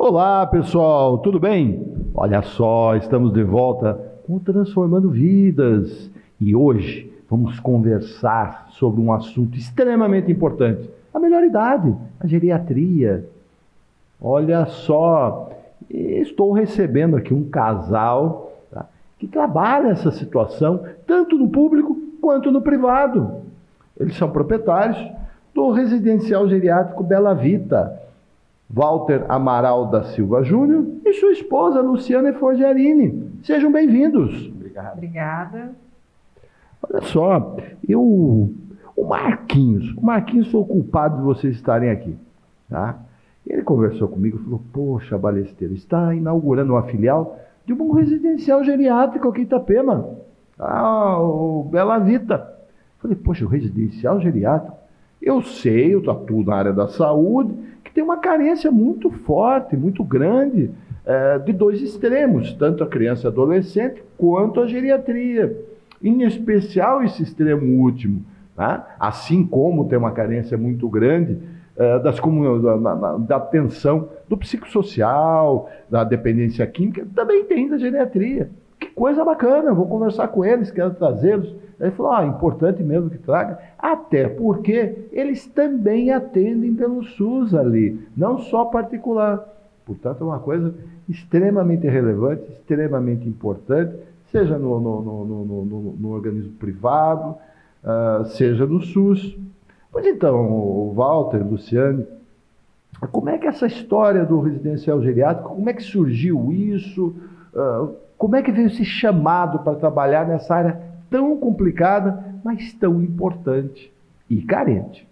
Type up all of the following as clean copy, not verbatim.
Olá, pessoal, tudo bem? Olha só, estamos de volta com o Transformando Vidas e hoje vamos conversar sobre um assunto extremamente importante: a melhor idade, a geriatria. Olha só, estou recebendo aqui um casal, tá, que trabalha essa situação tanto no público quanto no privado. Eles são proprietários do residencial geriátrico Bela Vita, Walter Amaral da Silva Júnior e sua esposa Luciana Forgiarini. Sejam bem-vindos. Obrigado. Obrigada. Olha só, o Marquinhos foi o culpado de vocês estarem aqui, tá? Ele conversou comigo e falou: poxa, Balesteiro, está inaugurando uma filial de um residencial geriátrico aqui em Itapema, o Bela Vita. Falei: poxa, o residencial geriátrico? Eu sei, eu atuo na área da saúde, que tem uma carência muito forte, muito grande, de dois extremos, tanto a criança e adolescente quanto a geriatria. Em especial esse extremo último, tá? Assim como tem uma carência muito grande da atenção do psicossocial, da dependência química, também tem da geriatria. Que coisa bacana, eu vou conversar com eles, quero trazê-los. Ele falou: importante mesmo que traga, até porque eles também atendem pelo SUS ali, não só particular. Portanto, é uma coisa extremamente relevante, extremamente importante, seja no organismo privado, seja no SUS. Pois então, o Walter, Luciane, como é que essa história do residencial geriátrico, como é que surgiu isso? Como é que veio esse chamado para trabalhar nessa área tão complicada, mas tão importante e carente?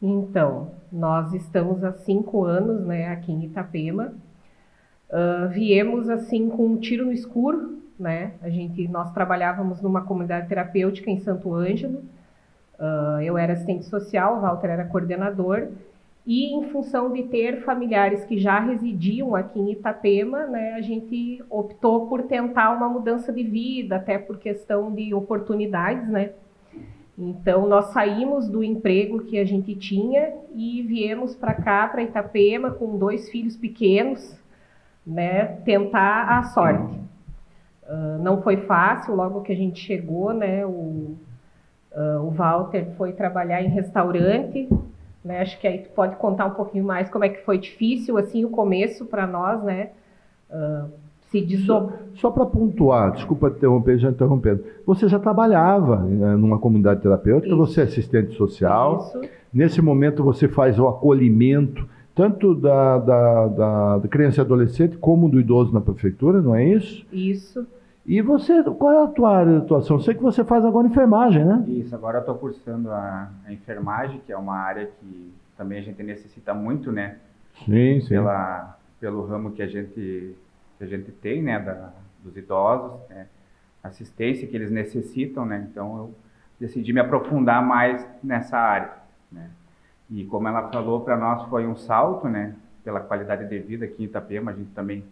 Então, nós estamos há 5 anos, né, aqui em Itapema. Viemos assim com um tiro no escuro, né? Nós trabalhávamos numa comunidade terapêutica em Santo Ângelo. Eu era assistente social, o Walter era coordenador. E em função de ter familiares que já residiam aqui em Itapema, né, a gente optou por tentar uma mudança de vida, até por questão de oportunidades, né? Então, nós saímos do emprego que a gente tinha e viemos para cá, para Itapema, com 2 filhos pequenos, né, tentar a sorte. Não foi fácil, logo que a gente chegou, né, o Walter foi trabalhar em restaurante, né? Acho que aí tu pode contar um pouquinho mais como é que foi difícil assim o começo para nós, né? Só para pontuar, desculpa interromper, já interrompendo. Você já trabalhava numa comunidade terapêutica, isso. Você é assistente social. Isso. Nesse momento você faz o acolhimento tanto da criança e adolescente como do idoso na prefeitura, não é isso? Isso. E você, qual é a tua área de atuação? Sei que você faz agora enfermagem, né? Isso, agora eu estou cursando a enfermagem, que é uma área que também a gente necessita muito, né? Sim, sim. Pelo ramo que a gente tem, né? Dos idosos, né? Assistência que eles necessitam, né? Então eu decidi me aprofundar mais nessa área, né? E como ela falou, para nós foi um salto, né? Pela qualidade de vida aqui em Itapema, a gente também,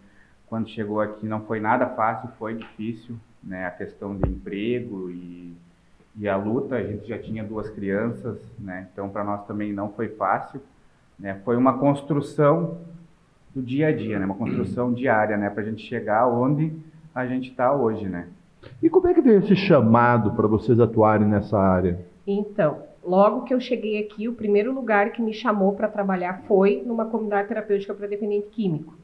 quando chegou aqui, não foi nada fácil, foi difícil, né? A questão de emprego e a luta. A gente já tinha 2 crianças, né? Então para nós também não foi fácil, né? Foi uma construção do dia a dia, né? Uma construção diária, né? Para a gente chegar onde a gente está hoje, né? E como é que veio esse chamado para vocês atuarem nessa área? Então, logo que eu cheguei aqui, o primeiro lugar que me chamou para trabalhar foi numa comunidade terapêutica para dependente químico,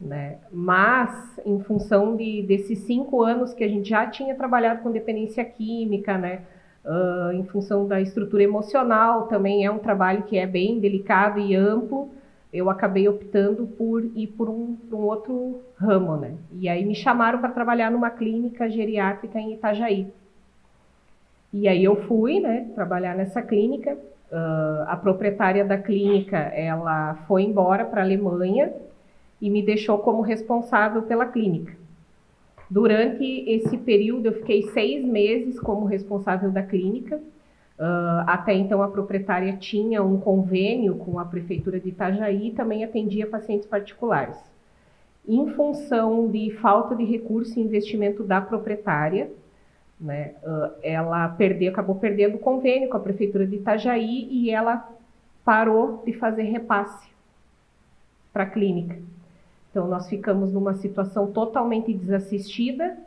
né? Mas, em função desses 5 anos que a gente já tinha trabalhado com dependência química, né? Em função da estrutura emocional, também é um trabalho que é bem delicado e amplo, eu acabei optando por ir por um outro ramo, né? E aí me chamaram para trabalhar numa clínica geriátrica em Itajaí. E aí eu fui, né, trabalhar nessa clínica. A proprietária da clínica, ela foi embora para a Alemanha e me deixou como responsável pela clínica. Durante esse período, eu fiquei 6 meses como responsável da clínica. Até então, a proprietária tinha um convênio com a prefeitura de Itajaí e também atendia pacientes particulares. Em função de falta de recurso e investimento da proprietária, né, ela acabou perdendo o convênio com a prefeitura de Itajaí e ela parou de fazer repasse para a clínica. Então, nós ficamos numa situação totalmente desassistida,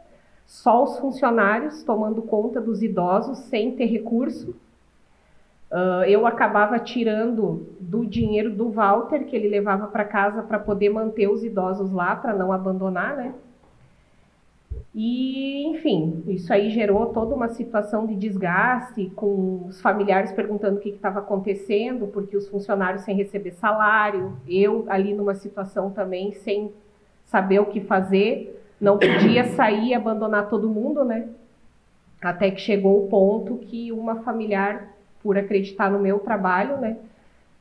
só os funcionários tomando conta dos idosos sem ter recurso. Eu acabava tirando do dinheiro do Walter, que ele levava para casa para poder manter os idosos lá, para não abandonar, né? E, enfim, isso aí gerou toda uma situação de desgaste, com os familiares perguntando o que estava acontecendo, porque os funcionários sem receber salário, eu ali numa situação também sem saber o que fazer, não podia sair e abandonar todo mundo, né? Até que chegou o ponto que uma familiar, por acreditar no meu trabalho, né,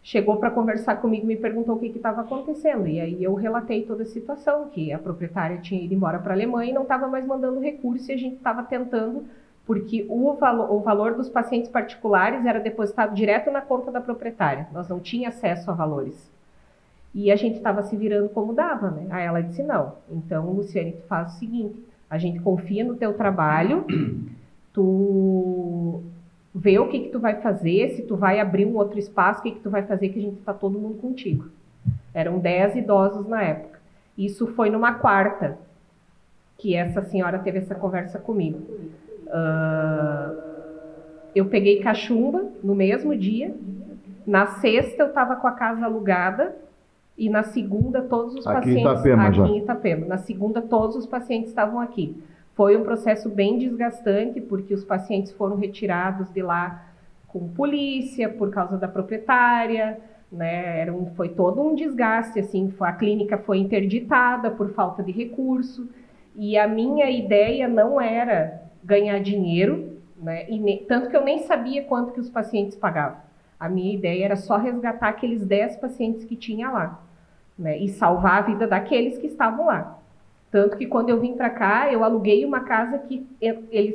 chegou para conversar comigo e me perguntou o que estava acontecendo. E aí eu relatei toda a situação, que a proprietária tinha ido embora para a Alemanha e não estava mais mandando recurso, e a gente estava tentando, porque o valor dos pacientes particulares era depositado direto na conta da proprietária. Nós não tínhamos acesso a valores. E a gente estava se virando como dava, né? Aí ela disse, não, então, Luciane, tu faz o seguinte, a gente confia no teu trabalho, tu vê o que tu vai fazer, se tu vai abrir um outro espaço, o que tu vai fazer, que a gente está todo mundo contigo. Eram 10 idosos na época. Isso foi numa quarta, que essa senhora teve essa conversa comigo. Eu peguei cachumba no mesmo dia, na sexta eu estava com a casa alugada, e na segunda todos os pacientes... Aqui em Itapema. Na segunda todos os pacientes estavam aqui. Foi um processo bem desgastante, porque os pacientes foram retirados de lá com polícia, por causa da proprietária, né? Foi todo um desgaste, assim, a clínica foi interditada por falta de recurso, e a minha ideia não era ganhar dinheiro, né? Tanto que eu nem sabia quanto que os pacientes pagavam. A minha ideia era só resgatar aqueles 10 pacientes que tinha lá, né? E salvar a vida daqueles que estavam lá. Tanto que quando eu vim para cá, eu aluguei uma casa que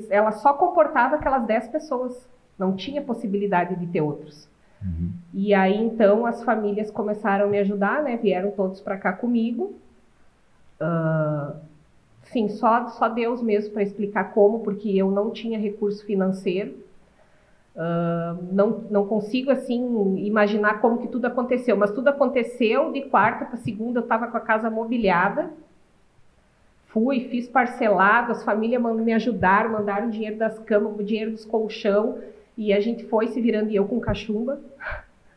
ela só comportava aquelas 10 pessoas. Não tinha possibilidade de ter outros. Uhum. E aí, então, as famílias começaram a me ajudar, né? Vieram todos para cá comigo. Sim, só Deus mesmo para explicar como, porque eu não tinha recurso financeiro. Não consigo, assim, imaginar como que tudo aconteceu. Mas tudo aconteceu, de quarta para segunda eu estava com a casa mobiliada. Fiz parcelado, as famílias me ajudaram, mandaram dinheiro das camas, o dinheiro dos colchão, e a gente foi se virando, e eu com cachumba,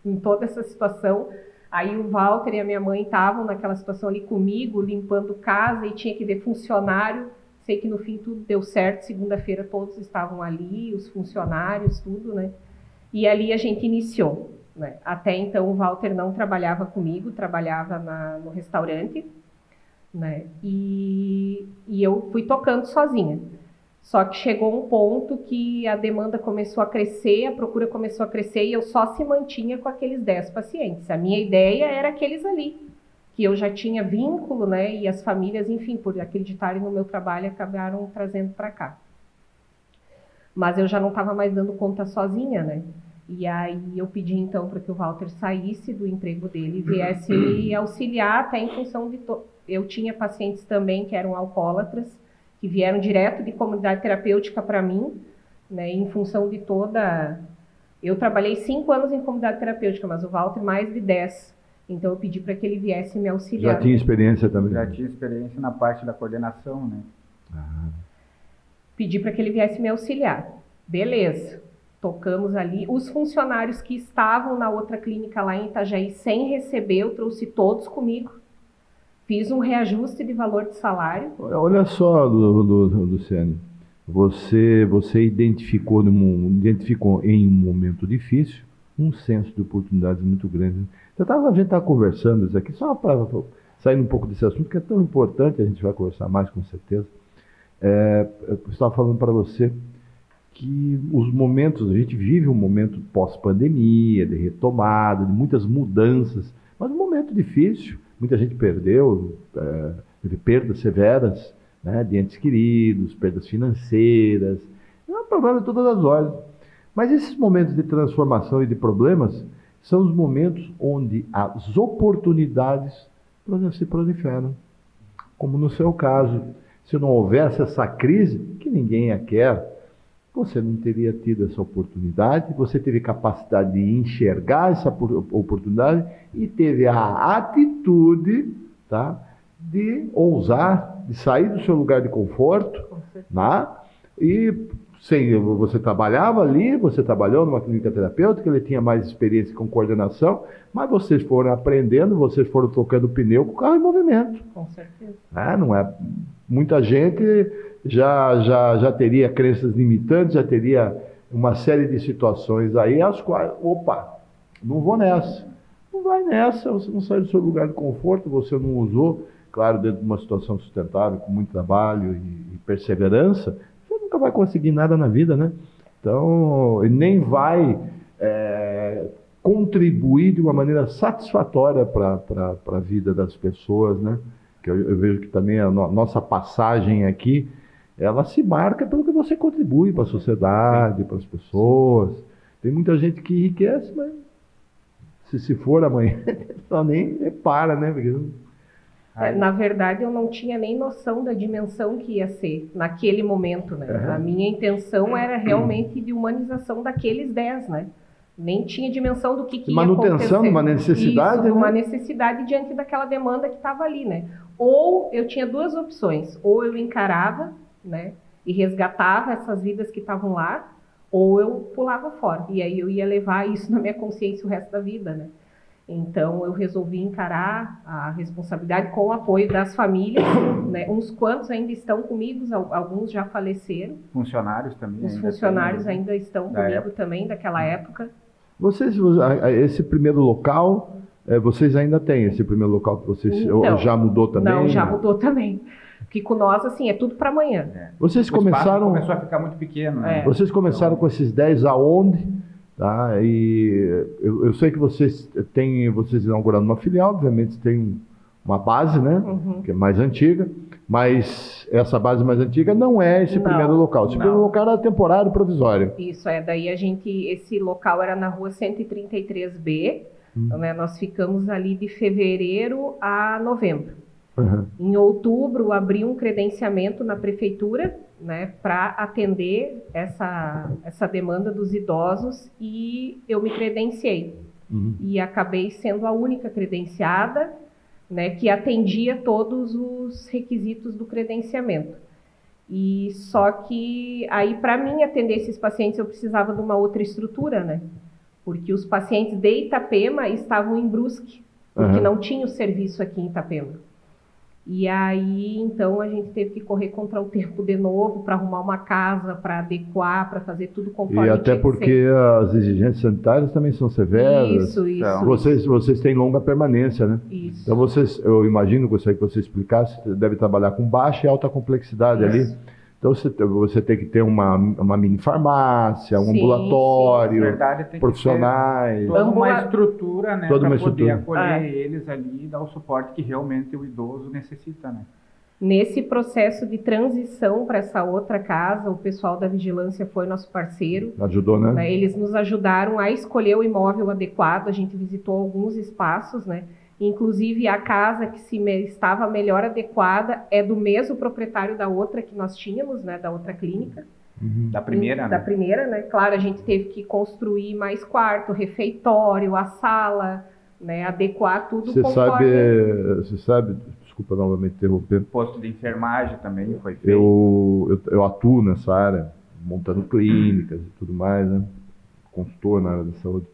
em toda essa situação. Aí o Walter e a minha mãe estavam naquela situação ali comigo, limpando casa, e tinha que ver funcionário. Sei que no fim tudo deu certo, segunda-feira todos estavam ali, os funcionários, tudo, né? E ali a gente iniciou, né? Até então o Walter não trabalhava comigo, trabalhava no restaurante, né? E eu fui tocando sozinha. Só que chegou um ponto que a demanda começou a crescer, a procura começou a crescer, e eu só se mantinha com aqueles 10 pacientes. A minha ideia era aqueles ali, que eu já tinha vínculo, né? E as famílias, enfim, por acreditarem no meu trabalho, acabaram trazendo para cá. Mas eu já não estava mais dando conta sozinha, né? E aí eu pedi então para que o Walter saísse do emprego dele e viesse me auxiliar, até em função de... Eu tinha pacientes também que eram alcoólatras, que vieram direto de comunidade terapêutica para mim, né, em função de toda... Eu trabalhei 5 anos em comunidade terapêutica, mas o Walter mais de 10. Então eu pedi para que ele viesse me auxiliar. Já tinha experiência também? Já tinha experiência na parte da coordenação, né? Pedi para que ele viesse me auxiliar. Beleza. Tocamos ali. Os funcionários que estavam na outra clínica lá em Itajaí sem receber, eu trouxe todos comigo. Fiz um reajuste de valor de salário. Olha só, Luciane, você identificou em um momento difícil um senso de oportunidades muito grande. A gente está conversando isso aqui, só para sair um pouco desse assunto, que é tão importante, a gente vai conversar mais com certeza. Eu estava falando para você que os momentos, a gente vive um momento pós-pandemia, de retomada, de muitas mudanças, mas um momento difícil. Muita gente perdeu, teve perdas severas, né, de entes queridos, perdas financeiras, é um problema de todas as ordens. Mas esses momentos de transformação e de problemas são os momentos onde as oportunidades se proliferam. Como no seu caso, se não houvesse essa crise, que ninguém a quer, você não teria tido essa oportunidade, você teve capacidade de enxergar essa oportunidade e teve a atitude, tá, de ousar, de sair do seu lugar de conforto, né? E você trabalhava ali, você trabalhou numa clínica terapêutica, ele tinha mais experiência com coordenação, mas vocês foram aprendendo, vocês foram trocando pneu com o carro em movimento. Com certeza. Não é? Muita gente já teria crenças limitantes, já teria uma série de situações aí, as quais, opa, não vou nessa. Não vai nessa, você não sai do seu lugar de conforto, você não usou, claro, dentro de uma situação sustentável, com muito trabalho e perseverança, você nunca vai conseguir nada na vida, né? Então, nem vai contribuir de uma maneira satisfatória para a vida das pessoas, né? Que eu vejo que também a nossa passagem aqui, ela se marca pelo que você contribui para a sociedade, para as pessoas. Tem muita gente que enriquece, mas se for amanhã, só nem repara, né? Na verdade, eu não tinha nem noção da dimensão que ia ser naquele momento, né? A minha intenção era realmente de humanização daqueles 10, né? Nem tinha dimensão do que ia acontecer. Manutenção de uma necessidade, isso, né? uma necessidade diante daquela demanda que estava ali, né? Ou eu tinha duas opções, ou eu encarava, né, e resgatava essas vidas que estavam lá, ou eu pulava fora. E aí eu ia levar isso na minha consciência o resto da vida, né? Então eu resolvi encarar a responsabilidade com o apoio das famílias, né? Uns quantos ainda estão comigo, alguns já faleceram. Funcionários também. Os funcionários ainda estão comigo também, daquela época. Esse primeiro local, vocês ainda têm esse primeiro local que vocês então, já mudou também? Não, já mudou também. Porque com nós, assim, é tudo para amanhã. Vocês começaram... começou a ficar muito pequeno, né? Vocês começaram com esses 10 aonde? Tá? E eu sei que vocês inauguraram uma filial, obviamente tem uma base, né? Que é mais antiga, mas essa base mais antiga não é esse primeiro local. Esse primeiro local era temporário, provisório. Isso, daí esse local era na rua 133B, né? Nós ficamos ali de fevereiro a novembro. Em outubro, abri um credenciamento na prefeitura, né, para atender essa demanda dos idosos, e eu me credenciei. E acabei sendo a única credenciada, né, que atendia todos os requisitos do credenciamento. E só que aí, para mim atender esses pacientes, eu precisava de uma outra estrutura, né? Porque os pacientes de Itapema estavam em Brusque, porque não tinha o serviço aqui em Itapema. E aí, então, a gente teve que correr contra o tempo de novo para arrumar uma casa, para adequar, para fazer tudo conforme E até porque as exigências sanitárias também são severas. Isso. Então, vocês têm longa permanência, né? Isso. Então, eu imagino, gostaria que você explicasse, você deve trabalhar com baixa e alta complexidade ali. Então, você tem que ter uma mini farmácia, um ambulatório, Na verdade, tem profissionais. Que ter toda uma estrutura, né, para poder acolher eles ali e dar o suporte que realmente o idoso necessita, né? Nesse processo de transição para essa outra casa, o pessoal da vigilância foi nosso parceiro. Ajudou, né? Eles nos ajudaram a escolher o imóvel adequado. A gente visitou alguns espaços, né? Inclusive a casa que estava melhor adequada é do mesmo proprietário da outra que nós tínhamos, né? Da outra clínica. Da primeira, né? Da primeira, né? Claro, a gente teve que construir mais quarto, refeitório, a sala, né? Adequar tudo conforme... Você sabe, desculpa novamente interromper. Posto de enfermagem também foi feito. Eu atuo nessa área, montando clínicas e tudo mais, né? Consultor na área da saúde.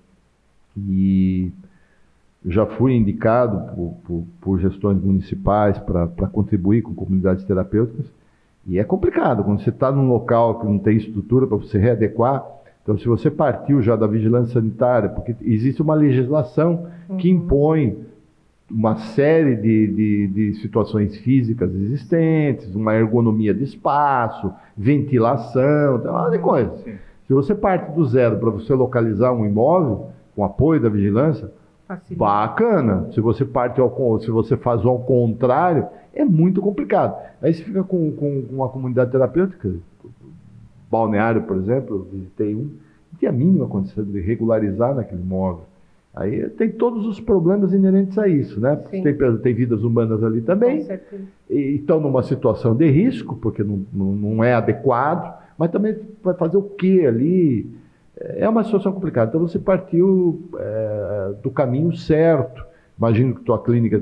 E já fui indicado por gestões municipais para contribuir com comunidades terapêuticas, e é complicado quando você está num local que não tem estrutura para você readequar. Então, se você partiu já da vigilância sanitária, porque existe uma legislação que impõe uma série de situações físicas existentes, uma ergonomia de espaço, ventilação, tem uma de coisa. Se você parte do zero para você localizar um imóvel, com apoio da vigilância, facilita. Bacana. Se você se você faz ao contrário, é muito complicado. Aí você fica com uma comunidade terapêutica, Balneário, por exemplo, eu visitei não tinha a mínima condição de regularizar naquele imóvel. Aí tem todos os problemas inerentes a isso, né? Porque tem vidas humanas ali também, e estão numa situação de risco, porque não é adequado, Mas também vai fazer o quê ali? É uma situação complicada. Então você partiu do caminho certo. Imagino que tua clínica,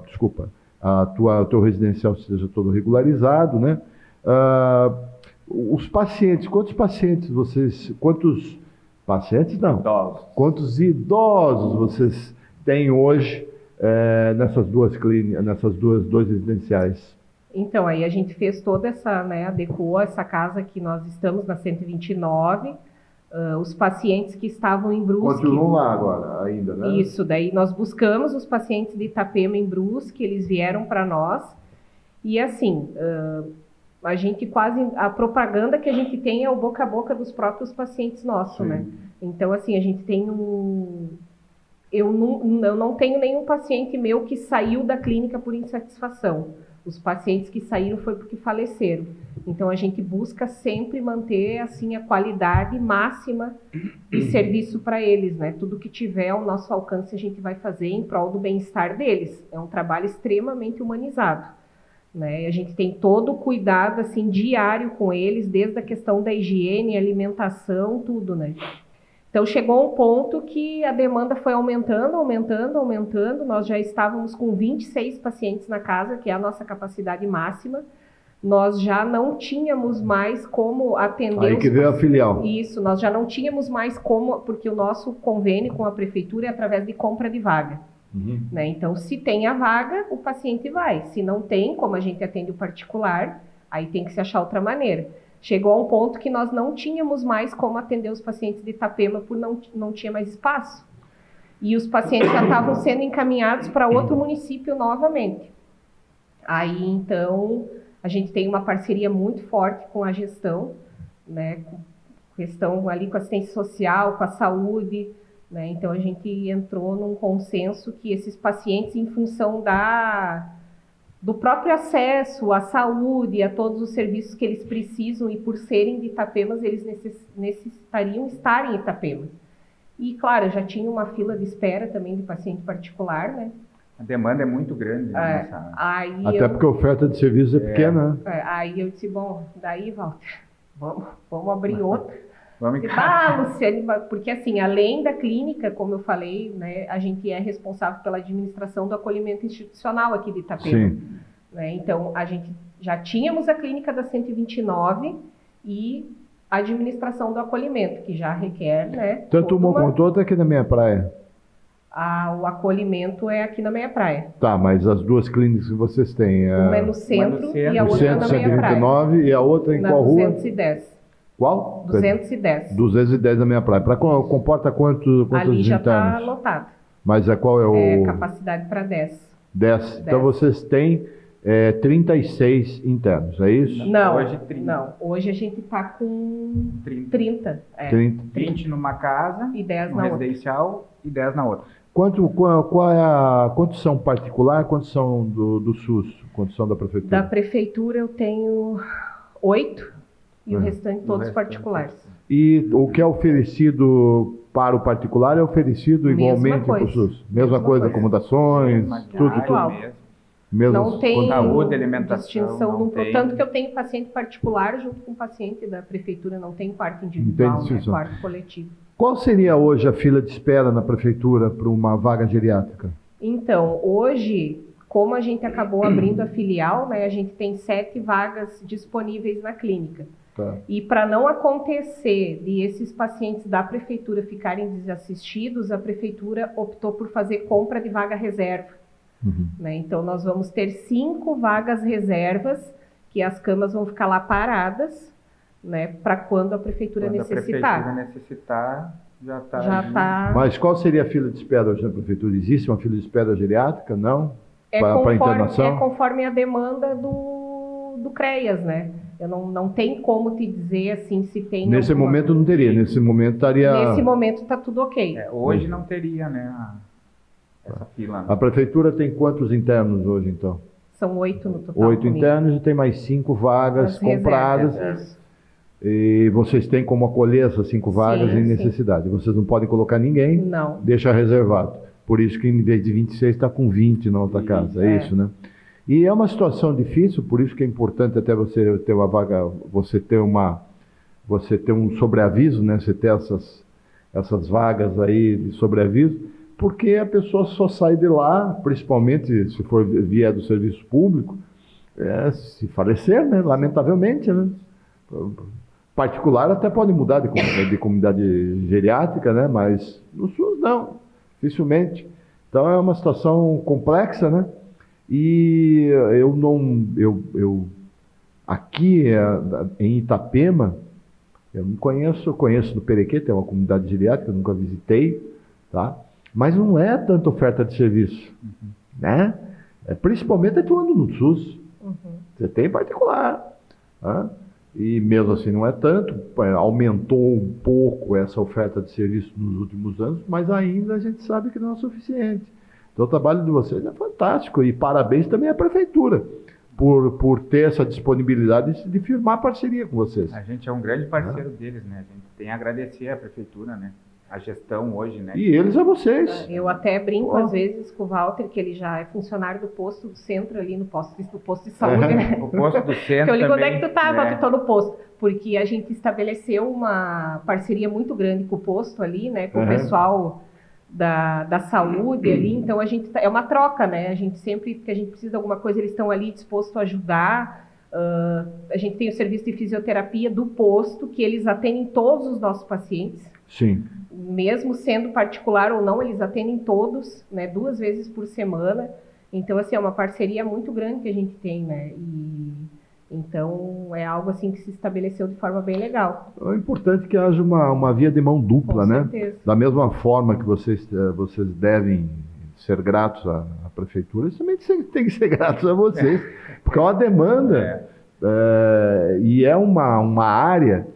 desculpa, teu residencial esteja todo regularizado, né? Os pacientes, quantos pacientes não? Idosos. Quantos idosos vocês têm hoje nessas duas clínicas, dois residenciais? Então, aí a gente fez toda essa, né, adequou essa casa que nós estamos na 129, os pacientes que estavam em Brusque. Continuam lá agora, ainda, né? Isso, daí nós buscamos os pacientes de Itapema em Brusque, eles vieram para nós, e assim, a gente a propaganda que a gente tem é o boca a boca dos próprios pacientes nossos, Sim. né? Então, assim, a gente tem eu não tenho nenhum paciente meu que saiu da clínica por insatisfação. Os pacientes que saíram foi porque faleceram. Então, a gente busca sempre manter, assim, a qualidade máxima de serviço para eles, né? Tudo que tiver ao nosso alcance, a gente vai fazer em prol do bem-estar deles. É um trabalho extremamente humanizado, né? A gente tem todo o cuidado, assim, diário com eles, desde a questão da higiene, alimentação, tudo, né? Então, chegou um ponto que a demanda foi aumentando. Nós já estávamos com 26 pacientes na casa, que é a nossa capacidade máxima. Nós já não tínhamos mais como atender... Aí que veio a filial. Isso, nós já não tínhamos mais como, porque o nosso convênio com a prefeitura é através de compra de vaga. Uhum. Né? Então, se tem a vaga, o paciente vai. Se não tem, como a gente atende o particular, aí tem que se achar outra maneira. Chegou a um ponto que nós não tínhamos mais como atender os pacientes de Itapema, por não tinha mais espaço. E os pacientes já estavam sendo encaminhados para outro município novamente. Aí, então, a gente tem uma parceria muito forte com a gestão, né? Questão ali com a assistência social, com a saúde, né? Então, a gente entrou num consenso que esses pacientes, em função do próprio acesso à saúde, a todos os serviços que eles precisam, e por serem de Itapema, eles necessitariam estar em Itapema. E, claro, já tinha uma fila de espera também de paciente particular, né? A demanda é muito grande nessa área. Até porque a oferta de serviços é pequena, né? Aí eu disse, bom, daí, Walter, vamos abrir outra. Vamos Luciane, porque assim, além da clínica, como eu falei, né, a gente é responsável pela administração do acolhimento institucional aqui de Itapema. Sim. Né? Então, a gente já tínhamos a clínica da 129 e a administração do acolhimento, que já requer, né? Tanto uma quanto outra aqui na minha praia. O acolhimento é aqui na Meia Praia. Tá, mas as duas clínicas que vocês têm... Uma é no centro e a no outra centro, na Meia Praia. 129, e a outra em qual rua? 210. Qual? 210. 210 na minha praia. Comporta quantos Ali já está internos? lotado. Mas qual é o... capacidade para 10. 10. Então vocês têm 36 internos, é isso? Não, hoje 30. Não, hoje a gente está com 30. 30. 20 numa casa, E 10 no na outra. residencial, e 10 na outra. Quantos são particular, quantos são do SUS, quantos são da prefeitura? Da prefeitura eu tenho 8 e o restante todos particulares. E o que é oferecido para o particular é oferecido Mesma igualmente para o coisa. SUS? Mesma coisa, acomodações, tudo. Igual. Não tem Saúde, alimentação, distinção. não tem. Tanto que eu tenho paciente particular junto com paciente da prefeitura, não tem quarto individual, né? Quarto coletivo. Qual seria hoje a fila de espera na prefeitura para uma vaga geriátrica? Então, hoje, como a gente acabou abrindo a filial, né, a gente tem 7 vagas disponíveis na clínica. Tá. E para não acontecer de esses pacientes da prefeitura ficarem desassistidos, a prefeitura optou por fazer compra de vaga reserva. Uhum. Né? Então, nós vamos ter 5 vagas reservas, que as camas vão ficar lá paradas, né, para quando a prefeitura necessitar. Quando a prefeitura necessitar, já está. Já está. Mas qual seria a fila de espera hoje na prefeitura? Existe uma fila de espera geriátrica? Não? Para internação? É conforme a demanda do CREAS, né? Eu não tenho como te dizer assim se tem. Nesse momento não teria, nesse momento estaria... Nesse momento está tudo ok. Hoje não teria, né, essa fila. A prefeitura tem quantos internos hoje, então? São 8 no total. 8 internos e tem mais 5 vagas compradas. Reservas. E vocês têm como acolher essas 5 vagas em necessidade. Vocês não podem colocar ninguém, não. Deixa reservado. Por isso que em vez de 26 está com 20 na outra casa. É isso, né? E é uma situação difícil, por isso que é importante até você ter uma vaga, você ter uma você ter um sobreaviso, né? Você ter essas vagas aí de sobreaviso, porque a pessoa só sai de lá, principalmente se for via do serviço público, se falecer, né? Lamentavelmente, né? Particular até pode mudar de comunidade geriátrica, né? Mas no SUS não, dificilmente. Então é uma situação complexa, né? E aqui em Itapema, eu não conheço no Perequê, tem uma comunidade geriátrica, eu nunca visitei, tá? Mas não é tanta oferta de serviço, né? Principalmente atuando no SUS. Você tem particular, tá? E mesmo assim não é tanto, aumentou um pouco essa oferta de serviço nos últimos anos, mas ainda a gente sabe que não é suficiente. Então o trabalho de vocês é fantástico e parabéns também à Prefeitura por ter essa disponibilidade de firmar parceria com vocês. A gente é um grande parceiro deles, né? A gente tem a agradecer à Prefeitura, né? A gestão hoje, né? E eles a vocês. Eu até brinco às vezes com o Walter, que ele já é funcionário do posto do centro ali, do posto de saúde, né? O posto do centro que eu ligo, também, onde é que tu tá, né? Walter? Tô no posto. Porque a gente estabeleceu uma parceria muito grande com o posto ali, né? Com o pessoal da saúde ali. Então, é uma troca, né? A gente sempre que a gente precisa de alguma coisa, eles estão ali dispostos a ajudar. A gente tem o serviço de fisioterapia do posto, que eles atendem todos os nossos pacientes. Sim. Mesmo sendo particular ou não, eles atendem todos, né, 2 vezes por semana. Então, assim, é uma parceria muito grande que a gente tem, né? Então, é algo assim que se estabeleceu de forma bem legal. É importante que haja uma via de mão dupla, né? Certeza. Da mesma forma que vocês devem ser gratos à Prefeitura, eles também têm que ser gratos a vocês, porque é uma demanda e é uma área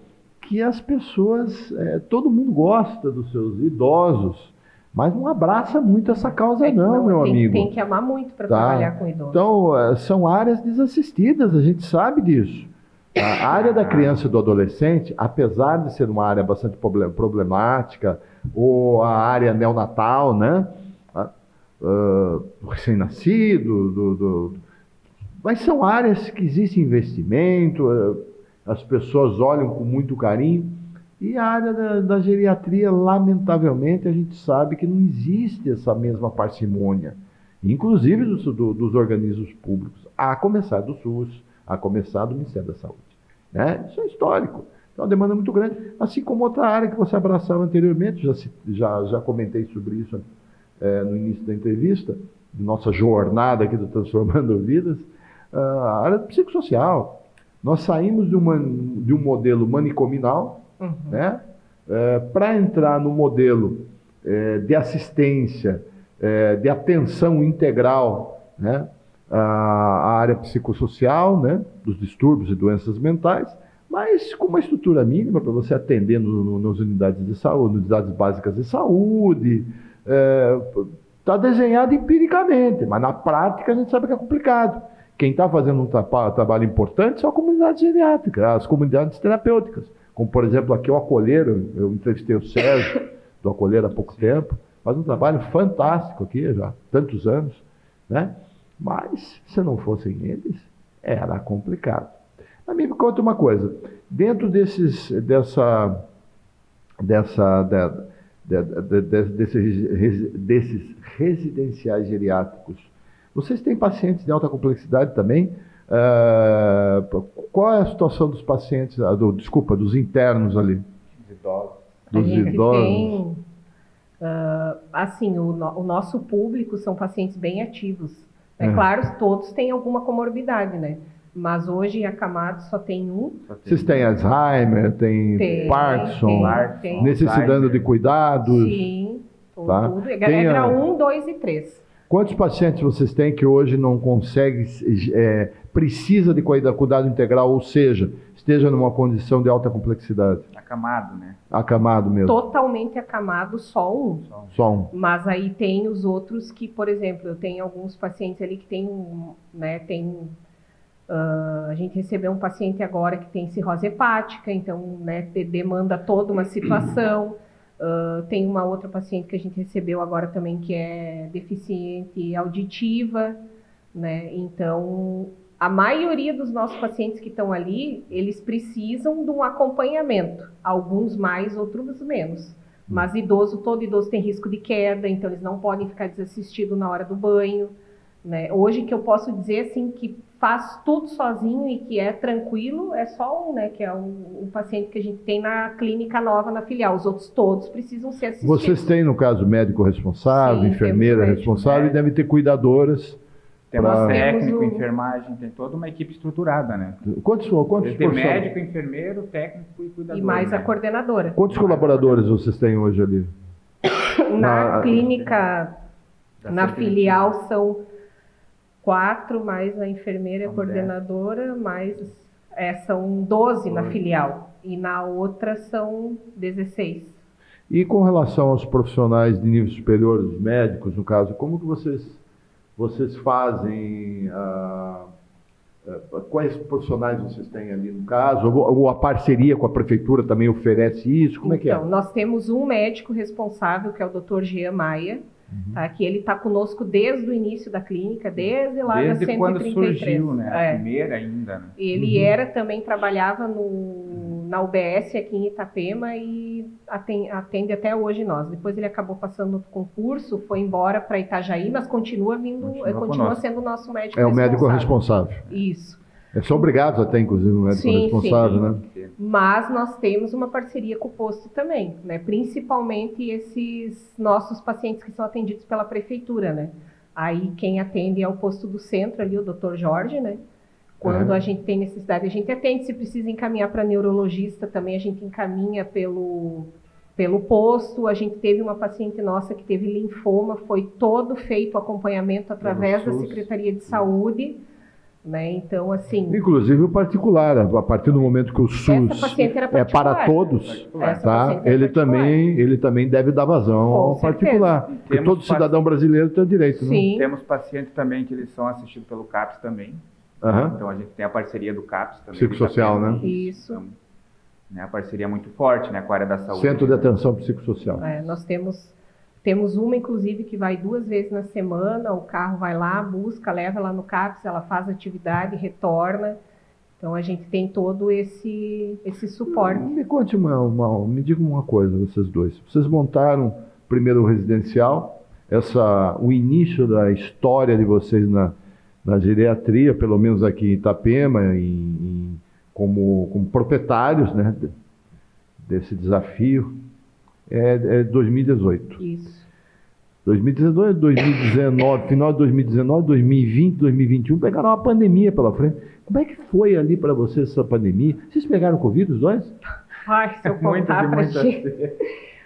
que as pessoas, todo mundo gosta dos seus idosos, mas não abraça muito essa causa meu amigo. Tem que amar muito para trabalhar com idosos. Então, são áreas desassistidas, a gente sabe disso. A área da criança e do adolescente, apesar de ser uma área bastante problemática, ou a área neonatal, né? Recém-nascido, mas são áreas que existe investimento, as pessoas olham com muito carinho. E a área da geriatria, lamentavelmente, a gente sabe que não existe essa mesma parcimônia, inclusive dos organismos públicos, a começar do SUS, a começar do Ministério da Saúde. Né? Isso é histórico. Então, é uma demanda muito grande, assim como outra área que você abraçava anteriormente, já comentei sobre isso no início da entrevista, de nossa jornada aqui do Transformando Vidas, a área psicossocial. Nós saímos de um modelo manicominal, né, para entrar no modelo de assistência, de atenção integral, né, a área psicossocial, né, dos distúrbios e doenças mentais, mas com uma estrutura mínima para você atender nas unidades de saúde, unidades básicas de saúde. Está desenhado empiricamente, mas na prática a gente sabe que é complicado. Quem está fazendo um trabalho importante são a comunidade geriátrica, as comunidades terapêuticas. Como, por exemplo, aqui o Acolheiro, eu entrevistei o Sérgio do Acolheiro há pouco tempo, faz um trabalho fantástico aqui já, tantos anos, né? Mas, se não fossem eles, era complicado. Mas me conta uma coisa, dentro desses residenciais geriátricos, vocês têm pacientes de alta complexidade também? Qual é a situação dos pacientes, dos internos ali? Dos idosos. Tem, assim, o nosso público são pacientes bem ativos. É claro, todos têm alguma comorbidade, né? Mas hoje acamado só tem um. Vocês têm Alzheimer, tem Parkinson, necessitando de cuidados? Sim, tudo. É grau 1, 2 e 3. Quantos pacientes vocês têm que hoje não consegue, precisa de cuidado integral, ou seja, esteja numa condição de alta complexidade? Acamado, né? Acamado mesmo. Totalmente acamado, só um. Só um. Mas aí tem os outros que, por exemplo, eu tenho alguns pacientes ali que tem, né, a gente recebeu um paciente agora que tem cirrose hepática, então, né, demanda toda uma situação. Tem uma outra paciente que a gente recebeu agora também que é deficiente auditiva, né? Então, a maioria dos nossos pacientes que estão ali, eles precisam de um acompanhamento. Alguns mais, outros menos. Mas todo idoso tem risco de queda, então eles não podem ficar desassistidos na hora do banho, né? Hoje que eu posso dizer assim que faz tudo sozinho e que é tranquilo, é só um, né, que é o paciente que a gente tem na clínica nova, na filial. Os outros todos precisam ser assistidos. Vocês têm, no caso, médico responsável, Sim, enfermeira temos responsável, e devem ter cuidadoras. Temos Pra- técnico, Temos enfermagem, tem toda uma equipe estruturada, né? Quantos Tem profissionais- médico, enfermeiro, técnico e cuidador. E mais né? a coordenadora. Quantos colaboradores vocês têm hoje ali? Na Na- clínica, Da na 121. filial, são 4, mais a enfermeira e a São coordenadora, são 12 na filial. E na outra são 16. E com relação aos profissionais de nível superior, os médicos, no caso, como que vocês fazem, quais profissionais vocês têm ali no caso? Ou a parceria com a prefeitura também oferece isso? Como é que é? Então, nós temos um médico responsável, que é o Dr. Jean Maia, tá, que ele está conosco desde o início da clínica, desde lá da Desde 133. quando surgiu, né? A É. primeira ainda, né? Ele trabalhava na UBS aqui em Itapema e atende até hoje nós. Depois ele acabou passando no concurso, foi embora para Itajaí, mas continua Continua continua sendo o nosso médico É o médico responsável. Isso. São obrigados até, inclusive, o médico Sim, responsável, sim. né? Mas nós temos uma parceria com o posto também, né? Principalmente esses nossos pacientes que são atendidos pela prefeitura, né? Aí quem atende é o posto do centro ali, o Dr. Jorge, né? Quando a gente tem necessidade, a gente atende. Se precisa encaminhar para neurologista também, a gente encaminha pelo posto. A gente teve uma paciente nossa que teve linfoma, foi todo feito o acompanhamento através da SUS. Secretaria de Saúde, né? Então, assim, Inclusive o particular, a partir do momento que o SUS essa paciente era é para particular. todos, Essa tá? paciente é Ele particular. também deve dar vazão Com ao certeza. particular. Porque Temos todo cidadão brasileiro tem o direito, né? Sim. Temos pacientes também que eles são assistidos pelo CAPS também. Aham. Então a gente tem a parceria do CAPS também. Psicossocial, né? Isso. Então, né, a parceria muito forte, né, com a área da saúde. Centro de Atenção Psicossocial. Nós temos uma, inclusive, que vai 2 vezes na semana, o carro vai lá, busca, leva ela no CAPS, ela faz atividade, retorna. Então, a gente tem todo esse suporte. Me conte me diga uma coisa, vocês dois. Vocês montaram primeiro o residencial, o início da história de vocês na geriatria, pelo menos aqui em Itapema, como proprietários, né, desse desafio, é 2018. Isso. 2019, 2019, final de 2019, 2020, 2021, pegaram uma pandemia pela frente. Como é que foi ali para vocês essa pandemia? Vocês pegaram Covid, os dois? Ai, se eu contar pra ti.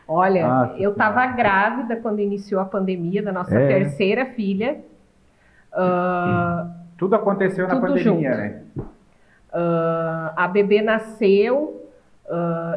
Olha, eu estava grávida quando iniciou a pandemia da nossa terceira filha. Tudo aconteceu na Tudo pandemia, junto. né? A bebê nasceu,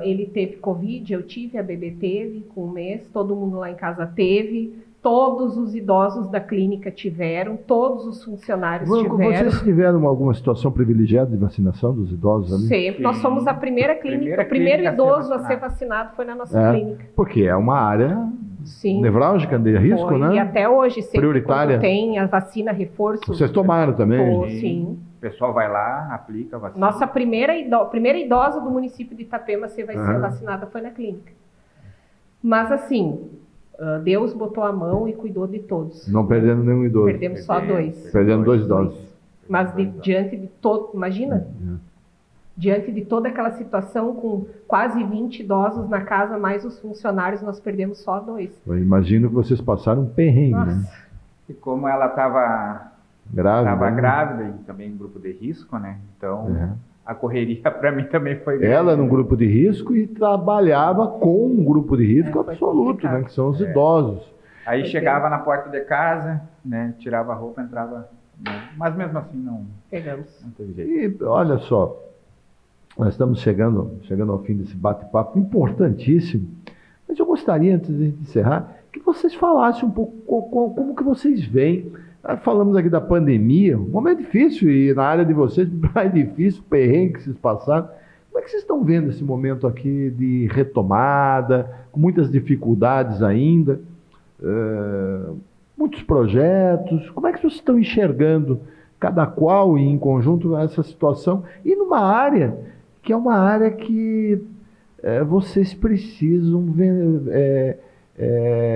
ele teve Covid, eu tive, a bebê teve com 1 mês, todo mundo lá em casa teve, todos os idosos da clínica tiveram, todos os funcionários tiveram. Vocês tiveram alguma situação privilegiada de vacinação dos idosos ali? Sempre. Sim. Nós somos a primeira clínica, Primeira o primeiro clínica a ser idoso a ser vacinado. vacinado foi na nossa clínica. Porque é uma área Sim. nevrálgica de risco, Foi. né? E até hoje, sempre Prioritária. quando tem a vacina reforço. Vocês tomaram também? Pô, sim. O pessoal vai lá, aplica a vacina. Nossa primeira idosa do município de Itapema ser Aham. vacinada foi na clínica. Mas assim, Deus botou a mão e cuidou de todos. Não perdendo nenhum idoso. Perdemos só 2. Perdendo 2 idosos. Mas diante de todo, imagina, diante de toda aquela situação com quase 20 idosos na casa, mais os funcionários, nós perdemos só 2. Eu imagino que vocês passaram um perrengue, né? Nossa, E como ela estava Grávida. né? grávida e também em grupo de risco, né? Então, Uhum. a correria para mim também foi grande. Ela num grupo de risco e trabalhava com um grupo de risco foi absoluto, complicado. né? Que são os idosos. Aí Foi chegava na porta de casa, né? Tirava a roupa, entrava. Né? Mas mesmo assim não pegamos. teve jeito. E olha só, nós estamos chegando ao fim desse bate-papo importantíssimo, mas eu gostaria, antes de encerrar, que vocês falassem um pouco como que vocês veem. Falamos aqui da pandemia, um momento difícil, e na área de vocês, mais difícil, perrengue que vocês passaram. Como é que vocês estão vendo esse momento aqui de retomada, com muitas dificuldades ainda, muitos projetos? Como é que vocês estão enxergando cada qual e em conjunto essa situação, e numa área que é uma área que vocês precisam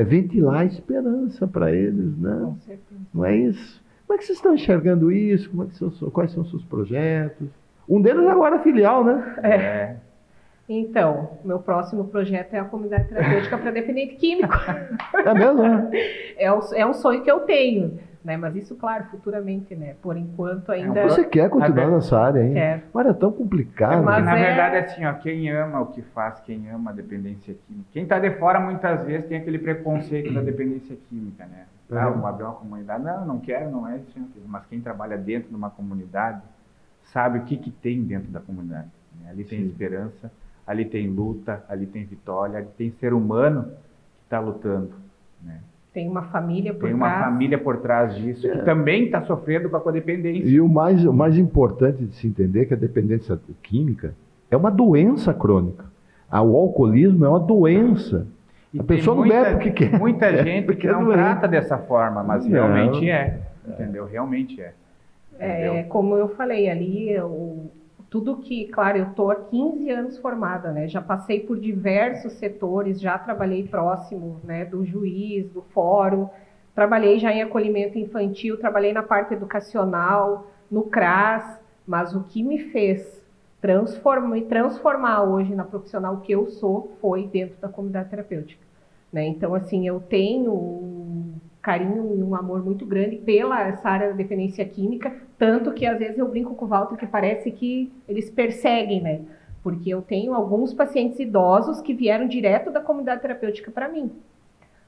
ventilar a esperança para eles, né? Com certeza. Não é isso? Como é que vocês estão enxergando isso? Quais são os seus projetos? Um deles agora é filial, né? Então, meu próximo projeto é a comunidade terapêutica para dependente químico. É mesmo, né? É um sonho que eu tenho, né? Mas isso, claro, futuramente, né? Por enquanto ainda... Você quer continuar nessa área ainda? Quero. Mas é tão complicado. Mas Na verdade, assim, ó, quem ama o que faz, quem ama a dependência química. Quem está de fora, muitas vezes, tem aquele preconceito da dependência química, né? Ah, vou abrir uma comunidade. Não quero, não é isso. Mas quem trabalha dentro de uma comunidade sabe o que tem dentro da comunidade, né? Ali tem esperança, ali tem luta, ali tem vitória, ali tem ser humano que está lutando, né? Tem uma família por Tem trás. uma família por trás disso, que também está sofrendo com a codependência. E o mais importante de se entender é que a dependência química é uma doença crônica. O alcoolismo é uma doença. E a pessoa não bebe porque quer. Muita gente que não trata dessa forma, mas realmente entendeu? Realmente é. Como eu falei ali, tudo que, claro, eu estou há 15 anos formada, né? Já passei por diversos setores, já trabalhei próximo, né, do juiz, do fórum, trabalhei já em acolhimento infantil, trabalhei na parte educacional, no CRAS, mas o que me fez transformar hoje na profissional que eu sou foi dentro da comunidade terapêutica, né? Então, assim, eu tenho um carinho e um amor muito grande pela essa área da dependência química, tanto que às vezes eu brinco com o Walter que parece que eles perseguem, né? Porque eu tenho alguns pacientes idosos que vieram direto da comunidade terapêutica para mim,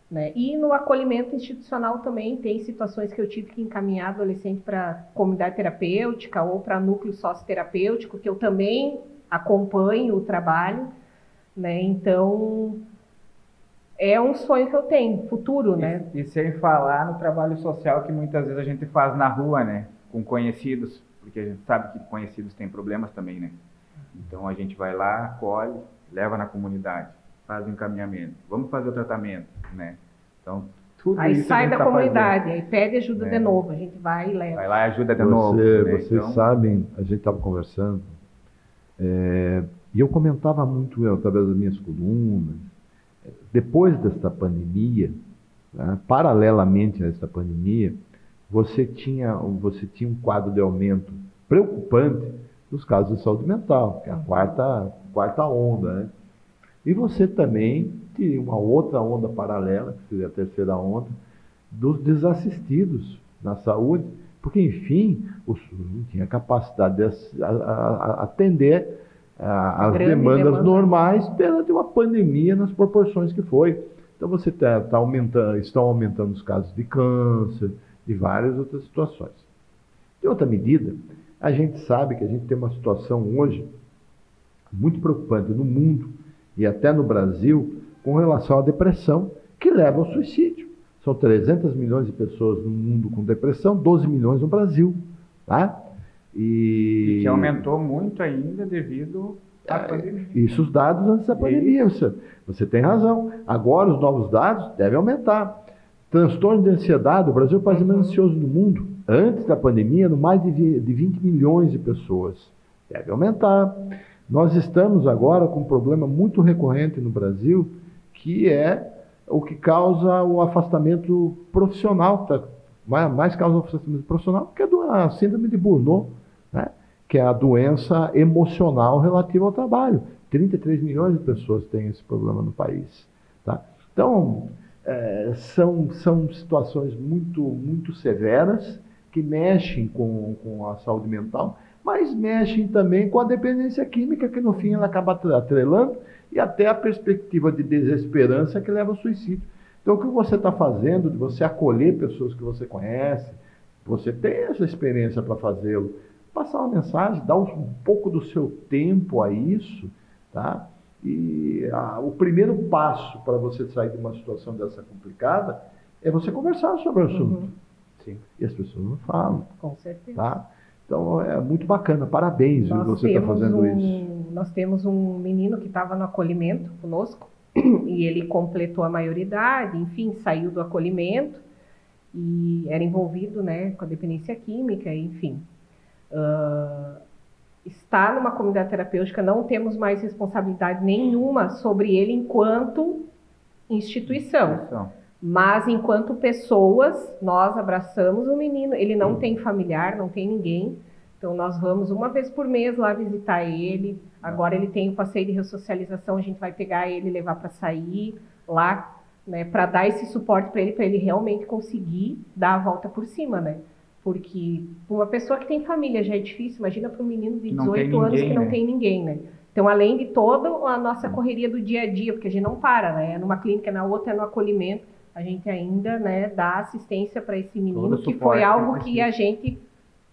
né? E no acolhimento institucional também tem situações que eu tive que encaminhar adolescente para comunidade terapêutica ou para núcleo socioterapêutico, que eu também acompanho o trabalho, né? Então, é um sonho que eu tenho, futuro, né? E sem falar no trabalho social que muitas vezes a gente faz na rua, né? Com conhecidos, porque a gente sabe que conhecidos têm problemas também, né? Então a gente vai lá, acolhe, leva na comunidade, faz o encaminhamento, vamos fazer o tratamento, né? Então, tudo aí isso sai da comunidade, fazendo. aí pede ajuda de novo, a gente vai e leva. Vai lá e ajuda de novo. Né? Vocês sabem, a gente estava conversando, e eu comentava muito através das minhas colunas. Depois desta pandemia, né, paralelamente a esta pandemia, você tinha um quadro de aumento preocupante dos casos de saúde mental, que é a quarta onda, né? E você também tinha uma outra onda paralela, que seria a terceira onda, dos desassistidos na saúde, porque, enfim, o SUS não tinha capacidade de atender as demandas normais perante uma pandemia nas proporções que foi. Então você estão aumentando os casos de câncer, de várias outras situações. De outra medida, a gente sabe que a gente tem uma situação hoje muito preocupante no mundo e até no Brasil com relação à depressão, que leva ao suicídio. São 300 milhões de pessoas no mundo com depressão, 12 milhões no Brasil, tá? E que aumentou muito ainda devido à pandemia. Isso, os dados antes da pandemia. Você tem razão. Agora, os novos dados devem aumentar. Transtorno de ansiedade, o Brasil é o país mais ansioso do mundo. Antes da pandemia, no mais de 20 milhões de pessoas. Deve aumentar. Nós estamos agora com um problema muito recorrente no Brasil, que é o que causa o afastamento profissional. Mais causa o afastamento profissional, que é a síndrome de Burnout, né? Que é a doença emocional relativa ao trabalho. 33 milhões de pessoas têm esse problema no país. Tá? Então, são situações muito, muito severas que mexem com a saúde mental, mas mexem também com a dependência química, que no fim ela acaba atrelando, e até a perspectiva de desesperança que leva ao suicídio. Então, o que você está fazendo, de você acolher pessoas que você conhece, você tem essa experiência para fazê-lo, passar uma mensagem, dar um pouco do seu tempo a isso, tá? E o primeiro passo para você sair de uma situação dessa complicada é você conversar sobre o assunto. Sim. E as pessoas não falam. Com certeza. Tá? Então, é muito bacana. Parabéns, viu, você está fazendo isso. Nós temos um menino que estava no acolhimento conosco, e ele completou a maioridade, enfim, saiu do acolhimento, e era envolvido, né, com a dependência química, enfim. Está numa comunidade terapêutica, não temos mais responsabilidade nenhuma sobre ele enquanto instituição. Mas, enquanto pessoas, nós abraçamos o menino. Ele não tem familiar, não tem ninguém. Então, nós vamos uma vez por mês lá visitar ele. Agora ele tem o passeio de ressocialização, a gente vai pegar ele e levar para sair lá, né, para dar esse suporte para ele realmente conseguir dar a volta por cima, né? Porque uma pessoa que tem família já é difícil, imagina para um menino de 18 anos que não tem ninguém, né? Então, além de toda a nossa correria do dia a dia, porque a gente não para, né? É numa clínica, na outra é no acolhimento, a gente ainda, né, dá assistência para esse menino, que foi algo que a gente,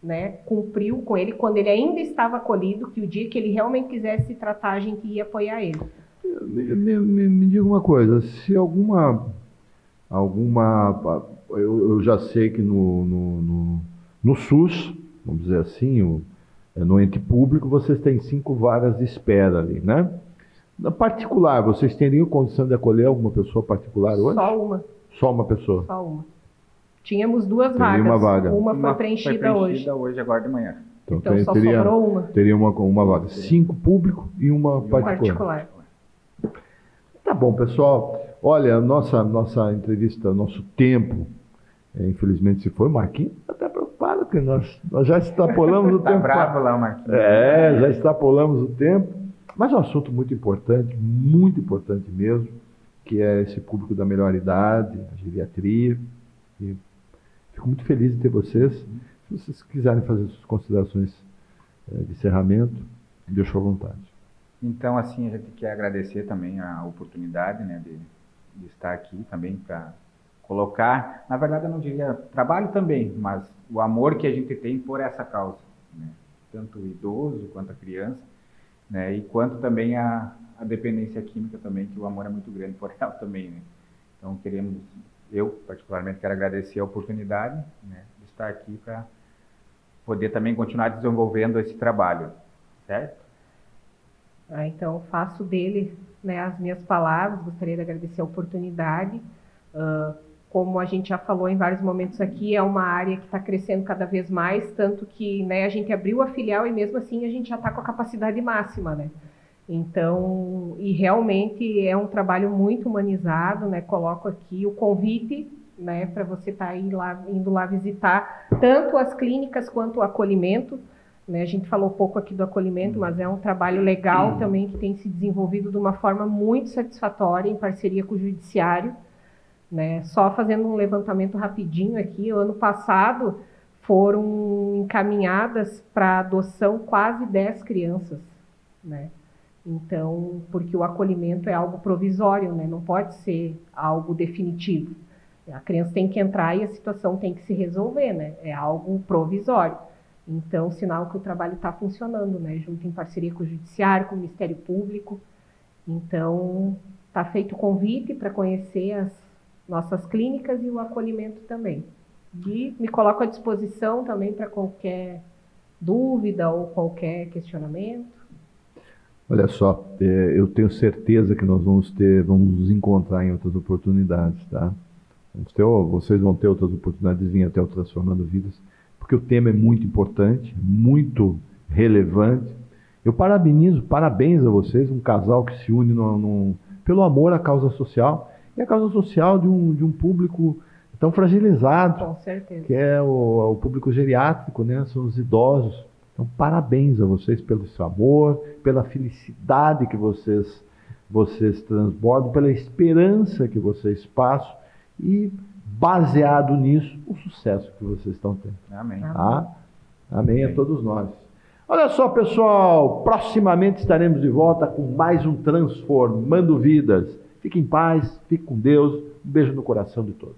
né, cumpriu com ele quando ele ainda estava acolhido, que o dia que ele realmente quisesse se tratar, a gente ia apoiar ele. Me diga uma coisa, se alguma eu já sei que no SUS, vamos dizer assim, no ente público, vocês têm 5 vagas de espera ali, né? Na particular, vocês teriam condição de acolher alguma pessoa particular hoje? Só uma. Só uma pessoa? Só uma. Tínhamos 2 vagas. Uma vaga. Uma foi preenchida hoje. Agora de manhã. Então só sobrou uma. Teria uma vaga. 5 público e uma particular. Tá bom, pessoal. Olha, nossa entrevista, nosso tempo, infelizmente se foi. Marquinhos está até preocupado, porque nós já extrapolamos o tempo. Tá bravo lá, Marquinhos. Já extrapolamos o tempo. Mas é um assunto muito importante mesmo, que é esse público da melhor idade, a geriatria. E fico muito feliz de ter vocês. Se vocês quiserem fazer suas considerações de encerramento, deixo à vontade. Então, assim, a gente quer agradecer também a oportunidade, né, de estar aqui também para colocar, na verdade eu não diria trabalho também, mas o amor que a gente tem por essa causa, né, tanto o idoso quanto a criança, né, e quanto também a dependência química também, que o amor é muito grande por ela também, né. Então eu particularmente quero agradecer a oportunidade, né, de estar aqui para poder também continuar desenvolvendo esse trabalho, certo? Então, faço dele, né, as minhas palavras, gostaria de agradecer a oportunidade. Como a gente já falou em vários momentos aqui, é uma área que está crescendo cada vez mais, tanto que, né, a gente abriu a filial e mesmo assim a gente já está com a capacidade máxima, né? Então, e realmente é um trabalho muito humanizado, né? Coloco aqui o convite, né, para você estar indo lá visitar tanto as clínicas quanto o acolhimento. Né, a gente falou pouco aqui do acolhimento, mas é um trabalho legal também que tem se desenvolvido de uma forma muito satisfatória em parceria com o Judiciário. Né? Só fazendo um levantamento rapidinho aqui, o ano passado foram encaminhadas para adoção quase 10 crianças. Né? Então, porque o acolhimento é algo provisório, né? Não pode ser algo definitivo. A criança tem que entrar e a situação tem que se resolver, né? É algo provisório. Então, sinal que o trabalho está funcionando, né? Junto em parceria com o Judiciário, com o Ministério Público. Então, está feito o convite para conhecer as nossas clínicas e o acolhimento também. E me coloco à disposição também para qualquer dúvida ou qualquer questionamento. Olha só, eu tenho certeza que nós vamos nos encontrar em outras oportunidades, tá? Vocês vão ter outras oportunidades de vir até o Transformando Vidas, porque o tema é muito importante, muito relevante. Eu parabéns a vocês, um casal que se une pelo amor à causa social, e a causa social de um público tão fragilizado, com certeza, que é o público geriátrico, né? São os idosos. Então, parabéns a vocês pelo seu amor, pela felicidade que vocês transbordam, pela esperança que vocês passam e, baseado nisso, o sucesso que vocês estão tendo. Amém. Tá? Amém a todos nós. Olha só, pessoal, proximamente estaremos de volta com mais um Transformando Vidas. Fique em paz, fique com Deus. Um beijo no coração de todos.